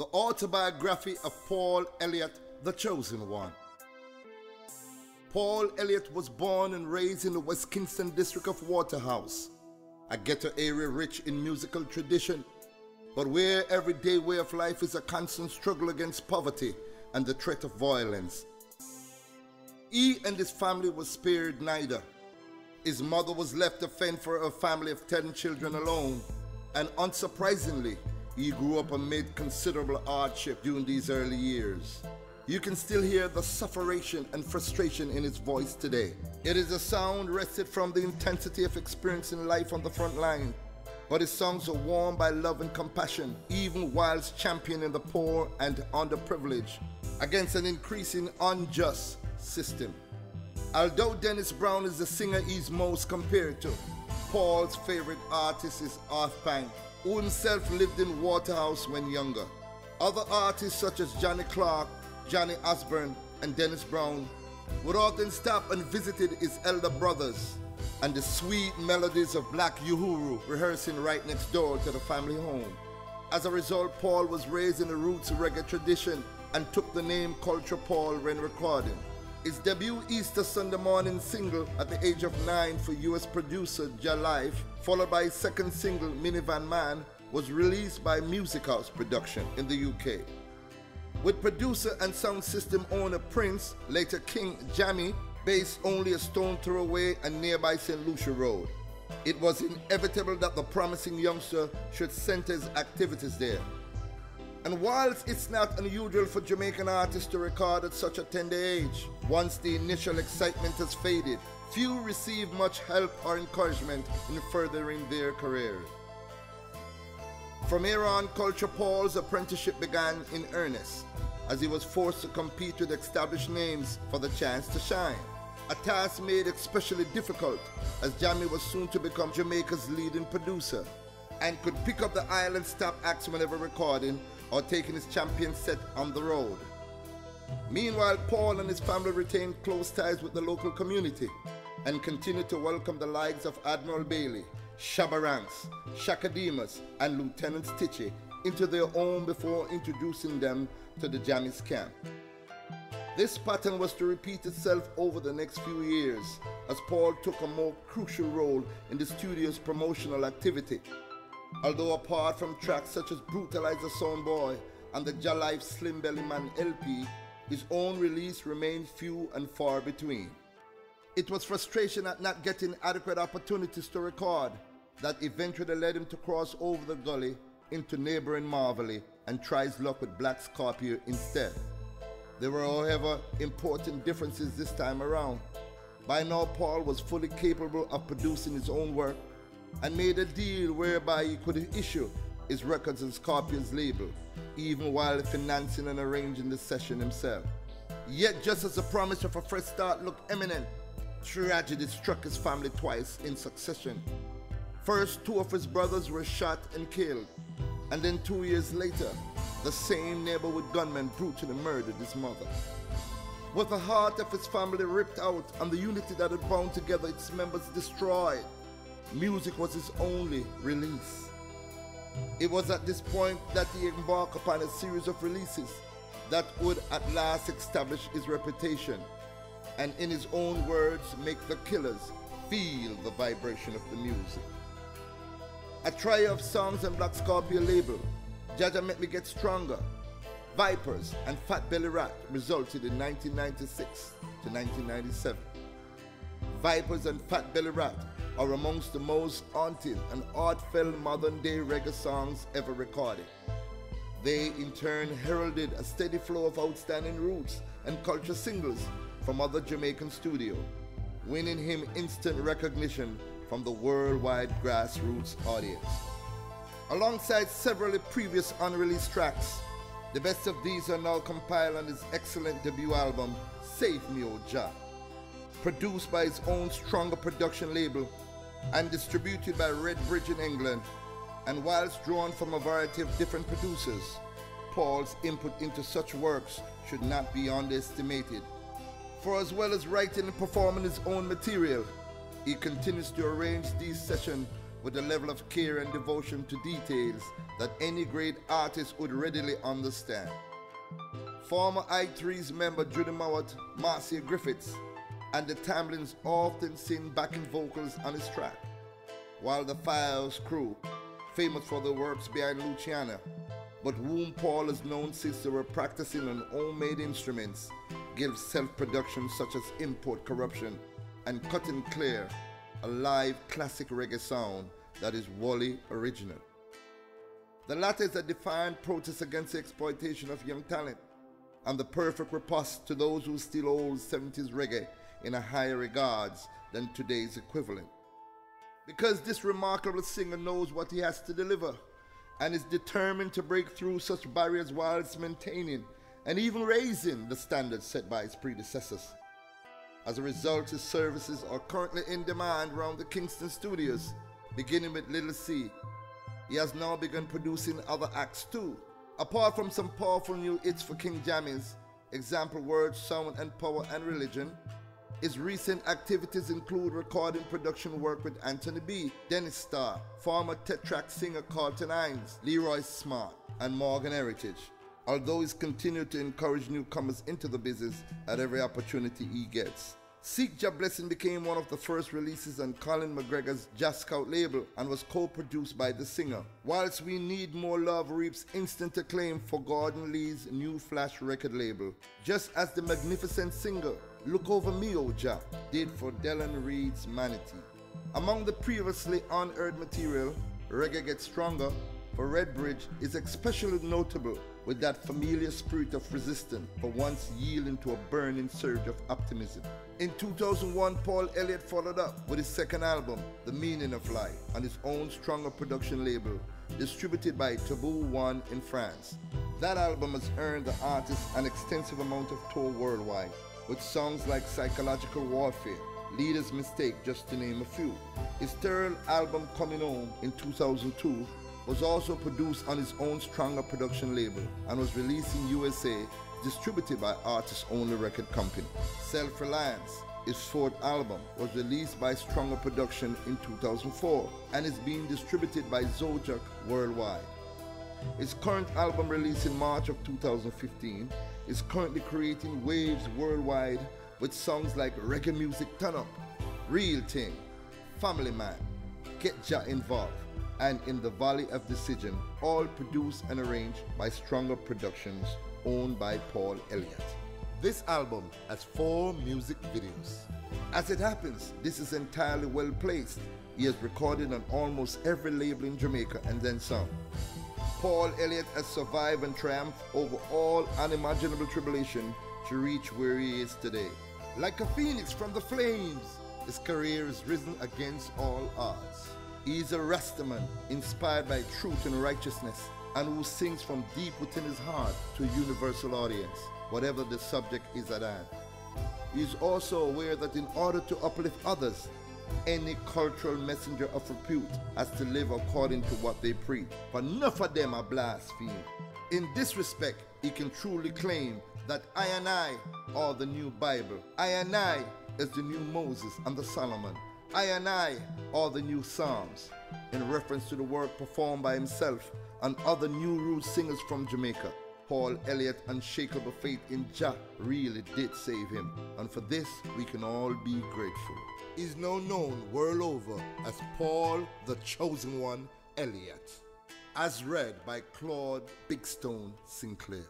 The Autobiography of Paul Elliott, the Chosen One. Paul Elliott was born and raised in the West Kingston district of Waterhouse, a ghetto area rich in musical tradition, but where everyday way of life is a constant struggle against poverty and the threat of violence. He and his family was spared neither. His mother was left to fend for a family of 10 children alone, and unsurprisingly, he grew up amid considerable hardship during these early years. You can still hear the sufferation and frustration in his voice today. It is a sound wrested from the intensity of experiencing life on the front line, but his songs are warmed by love and compassion, even whilst championing the poor and underprivileged against an increasing unjust system. Although Dennis Brown is the singer he's most compared to, Paul's favorite artist is Banks, who himself lived in Waterhouse when younger. Other artists such as Johnny Clark, Johnny Osborne, and Dennis Brown would often stop and visited his elder brothers, and the sweet melodies of Black Uhuru rehearsing right next door to the family home. As a result, Paul was raised in the roots reggae tradition and took the name Culture Paul when recording. His debut Easter Sunday Morning single at the age of 9 for US producer Ja Life, followed by his second single Minivan Man, was released by Music House Production in the UK. With producer and sound system owner Prince, later King Jammy, based only a stone throw away and nearby St. Lucia Road, it was inevitable that the promising youngster should center his activities there. And whilst it's not unusual for Jamaican artists to record at such a tender age, once the initial excitement has faded, few receive much help or encouragement in furthering their careers. From here on, Culture Paul's apprenticeship began in earnest, as he was forced to compete with established names for the chance to shine. A task made especially difficult, as Jammy was soon to become Jamaica's leading producer, and could pick up the island's top acts whenever recording or taking his champion set on the road. Meanwhile, Paul and his family retained close ties with the local community and continued to welcome the likes of Admiral Bailey, Shabba Ranks, Shaka Demus, and Lieutenant Stitchie into their home before introducing them to the Jammy's camp. This pattern was to repeat itself over the next few years as Paul took a more crucial role in the studio's promotional activity. Although apart from tracks such as Brutalize the Sound Boy and the Ja Life Slim Belly Man LP, his own release remained few and far between. It was frustration at not getting adequate opportunities to record that eventually led him to cross over the gully into neighboring Marvelly and try his luck with Black Scorpio instead. There were, however, important differences this time around. By now, Paul was fully capable of producing his own work and made a deal whereby he could issue his records on Scorpion's label, even while financing and arranging the session himself. Yet just as the promise of a fresh start looked imminent, tragedy struck his family twice in succession. First, 2 of his brothers were shot and killed, and then 2 years later, the same neighborhood gunman brutally murdered his mother. With the heart of his family ripped out and the unity that had bound together its members destroyed, music was his only release. It was at this point that he embarked upon a series of releases that would at last establish his reputation and, in his own words, make the killers feel the vibration of the music. A trio of songs on Black Scorpio label, Jaja Make Me Get Stronger, Vipers, and Fat Belly Rat resulted in 1996 to 1997. Vipers and Fat Belly Rat are amongst the most haunting and heartfelt modern-day reggae songs ever recorded. They in turn heralded a steady flow of outstanding roots and culture singles from other Jamaican studios, winning him instant recognition from the worldwide grassroots audience. Alongside several previous unreleased tracks, the best of these are now compiled on his excellent debut album, Save Me O Jah, produced by his own Stronger production label and distributed by Red Bridge in England. And whilst drawn from a variety of different producers, Paul's input into such works should not be underestimated. For as well as writing and performing his own material, he continues to arrange these sessions with a level of care and devotion to details that any great artist would readily understand. Former I3's member Judy Mowat, Marcia Griffiths, and the Tamlins often sing backing vocals on his track, while the Firehouse crew, famous for their works behind Luciana, but whom Paul has known since they were practicing on homemade instruments, give self-production such as Import Corruption and Cutting Clear a live classic reggae sound that is wholly original. The latter is a defiant protest against the exploitation of young talent and the perfect riposte to those who still hold 70s reggae in a higher regards than today's equivalent. Because this remarkable singer knows what he has to deliver and is determined to break through such barriers whilst maintaining and even raising the standards set by his predecessors. As a result, his services are currently in demand around the Kingston studios, beginning with Little C. He has now begun producing other acts too. Apart from some powerful new hits for King Jammies, example Word, Sound and Power and Religion, his recent activities include recording production work with Anthony B, Dennis Starr, former Tetrack singer Carlton Hines, Leroy Smart, and Morgan Heritage, although he's continued to encourage newcomers into the business at every opportunity he gets. Seek Your Blessing became one of the first releases on Colin McGregor's Jazz Scout label and was co-produced by the singer, whilst We Need More Love reaps instant acclaim for Gordon Lee's New Flash record label, just as the magnificent single Look Over Me, O Jah did for Dylan Reed's Manatee. Among the previously unheard material, Reggae Gets Stronger for Redbridge is especially notable with that familiar spirit of resistance for once yielding to a burning surge of optimism. In 2001, Paul Elliott followed up with his second album, The Meaning of Life, on his own Stronger production label, distributed by Taboo One in France. That album has earned the artist an extensive amount of tour worldwide, with songs like Psychological Warfare, Leader's Mistake, just to name a few. His third album, Coming Home, in 2002, was also produced on his own Stronger production label and was released in USA, distributed by Artist Only Record Company. Self-Reliance, his fourth album, was released by Stronger Production in 2004 and is being distributed by Zojak worldwide. His current album, released in March of 2015, is currently creating waves worldwide with songs like Reggae Music Turn Up, Real Thing, Family Man, Get Ya Involved, and In the Valley of Decision, all produced and arranged by Stronger Productions, owned by Paul Elliott. This album has 4 music videos. As it happens, this is entirely well placed. He has recorded on almost every label in Jamaica and then some. Paul Elliott has survived and triumphed over all unimaginable tribulation to reach where he is today. Like a phoenix from the flames, his career has risen against all odds. He is a Rastaman inspired by truth and righteousness, and who sings from deep within his heart to a universal audience, whatever the subject is at hand. He is also aware that in order to uplift others, any cultural messenger of repute has to live according to what they preach, for none of them are blaspheme. In this respect, he can truly claim that I and I are the new Bible. I and I is the new Moses and the Solomon. I and I are the new Psalms, in reference to the work performed by himself and other new roots singers from Jamaica. Paul Elliott's unshakable faith in Jah really did save him, and for this we can all be grateful. He is now known world over as Paul the Chosen One Elliott, as read by Claude Bigstone Sinclair.